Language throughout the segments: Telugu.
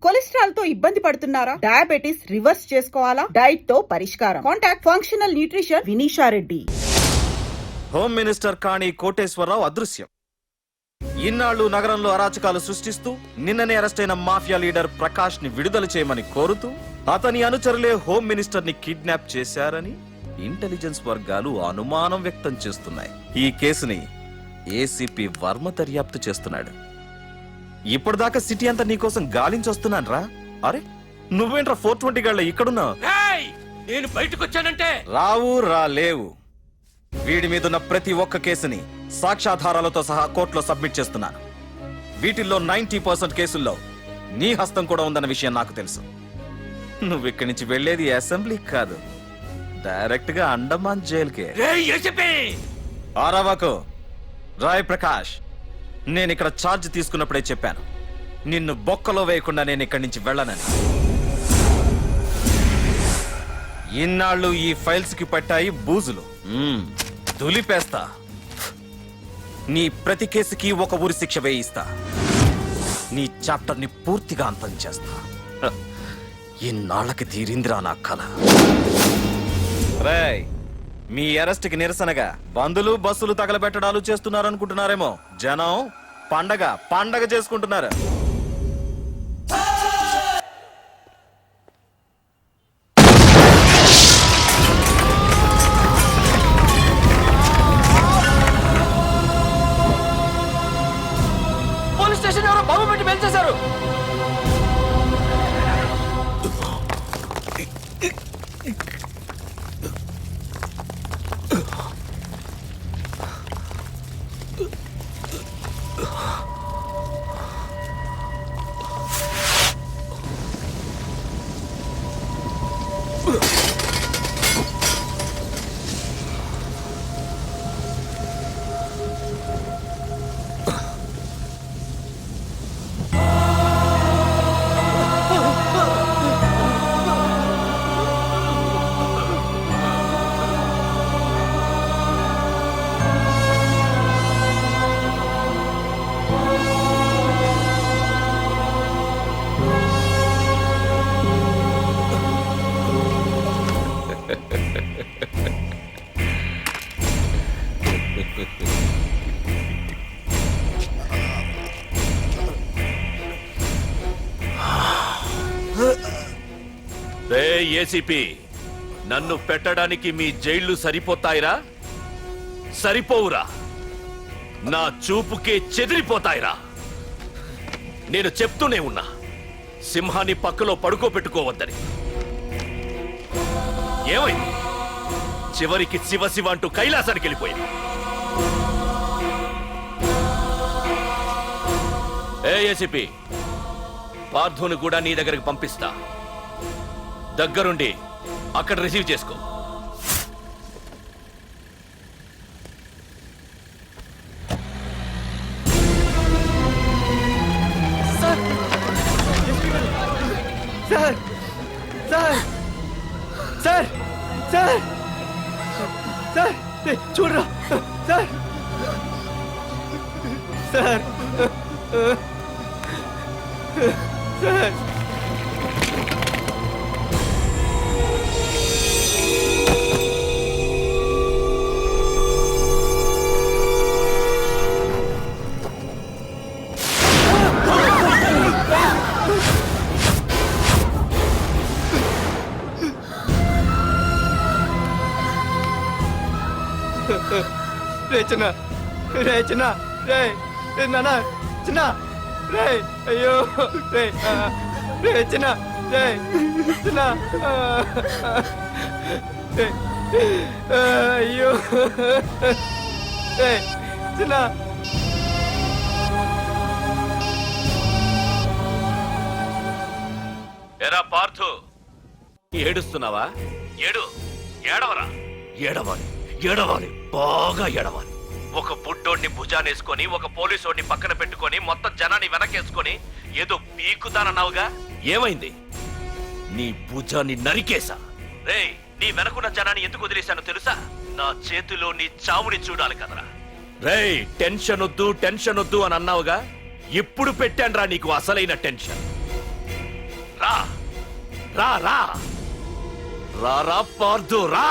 కొలెస్ట్రాల్ తో ఇబ్బంది పడుతున్నారా? డయాబెటిస్ రివర్స్ చేసుకోవాలా? డైట్ తో పరిష్కారం. Contact functional nutrition Vinisha Reddy. Home minister Kani Koteswararao అదృశ్యం. ఇన్నాళ్లు నగరంలో అరాచకాలు సృష్టిస్తూ నిన్ననే అరెస్టైన మాఫియా లీడర్ ప్రకాష్ ని విడుదల చేయమని కోరుతూ అతని అనుచరులే హోమ్ మినిస్టర్ ని కిడ్నాప్ చేశారని ఇంటెలిజెన్స్ వర్గాలు అనుమానం వ్యక్తం చేస్తున్నాయి. ఈ కేసుని ఏసీపీ వర్మ దర్యాప్తు చేస్తున్నాడు. ఇప్పటిదాకా సిటీ అంతా నీకోసం గాలించొస్తున్నాను రా. అరే నువ్వేంట్రా 420 గాళ్ళ ఇక్కడున్నావు? నేను బయటకు వచ్చానంటే రాలేవు. వీడి మీదున్న ప్రతి ఒక్క కేసుని సాక్ష్యాధారాలతో సహా కోర్టులో సబ్మిట్ చేస్తున్నాను. వీటిల్లో 90% కేసుల్లో నీ హస్తం కూడా ఉందన్న విషయం నాకు తెలుసు. నువ్వు ఇక్కడి నుంచి వెళ్లేది అసెంబ్లీ కాదు, డైరెక్ట్ గా అండమాన్ జైలుకే. ఆరావాకు రాయ్ ప్రకాష్, నేను ఇక్కడ ఛార్జ్ తీసుకున్నప్పుడే చెప్పాను, నిన్ను బొక్కలో వేయకుండా నేను ఇక్కడి నుంచి వెళ్ళనని. ఇన్నాళ్ళు ఈ ఫైల్స్ కి పట్టాయి బూజులు, దులిపేస్తా. నీ ప్రతి కేసుకి ఒక ఉరి శిక్ష వేయిస్తా. నీ చాప్టర్ ని పూర్తిగా అంతం చేస్తా. ఇన్నాళ్ళకి తీరిందిరా నా కళ. రేయ్, మీ అరెస్ట్ కి నిరసనగా బందులు బస్సులు తగలబెట్టడాలు చేస్తున్నారనుకుంటున్నారేమో. జనం పండగ చేసుకుంటున్నారు. పోలీస్ స్టేషన్ ఎవరో బాబు పెట్టి పెంచేశారు. ఏసీపీ, నన్ను పెట్టడానికి మీ జైళ్లు సరిపోతాయిరా? సరిపోవురా. నా చూపుకే చెదిరిపోతాయిరా. నేను చెప్తూనే ఉన్నా, సింహాన్ని పక్కలో పడుకోబెట్టుకోవద్దని. ఏమైంది? చివరికి శివ శివ అంటూ కైలాసానికి వెళ్ళిపోయింది. ఏసీపీ, పార్థుని కూడా నీ దగ్గరికి పంపిస్తా. దగ్గరుండి అక్కడ రిసీవ్ చేసుకో. Sir sir sir sir sir చూడరా సార్ సార్ సార్ చిన్న రే చిన్న రే నాన్న చిన్న రే అయ్యో రే రే చిన్న రే చిన్న అయ్యో రే చిన్న. ఎరా పార్థు, ఏడుస్తున్నావా? ఏడవరా. ఏడవాలి, బాగా ఏడవాలి. ఒక బుడ్డోడిని భుజానేసుకొని, ఒక పోలీసోడిని పక్కన పెట్టుకొని, మొత్తం జనాన్ని వెనకేసుకొని ఏదో పీకుతానన్నావుగా, ఏమైంది? నీ భుజాన్ని నరికేశా. రేయ్, నీ వెనకున్న జనాన్ని ఎందుకు వదిలేశానో తెలుసా? నా చేతిలో నీ చావుని చూడాలి కదరా. రేయ్, టెన్షన్ వద్దు అని అన్నావుగా, ఇప్పుడు పెట్టానురా నీకు అసలైన టెన్షన్. రా రా రా రా పార్దు రా.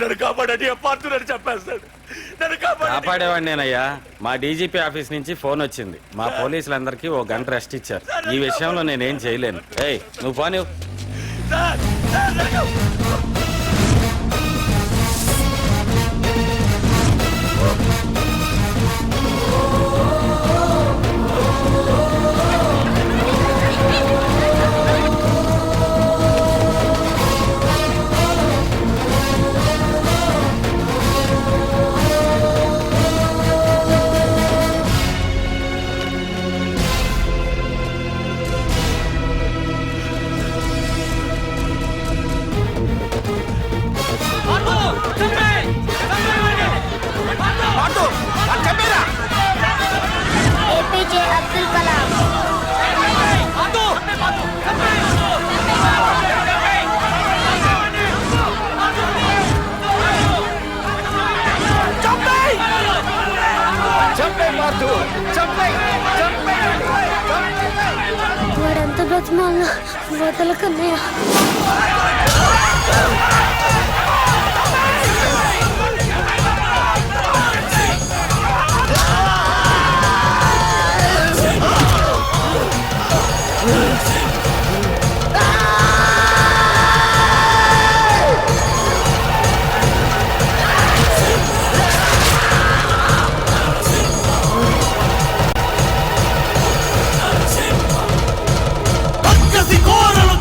నన్ను కాపాడని పార్తులని చెప్పేస్తాడు. నన్ను కాపాడేవాడిని నేనయ్యా. మా డీజీపీ ఆఫీస్ నుంచి ఫోన్ వచ్చింది. మా పోలీసులందరికీ ఓ గంట రెస్ట్ ఇచ్చారు. ఈ విషయంలో నేనేం చేయలేను. ఏయ్ నువ్వు పోనీ. అబ్దుల్ కలాం. వాడంత బ్రతిమాల వదల కన్నయ్య.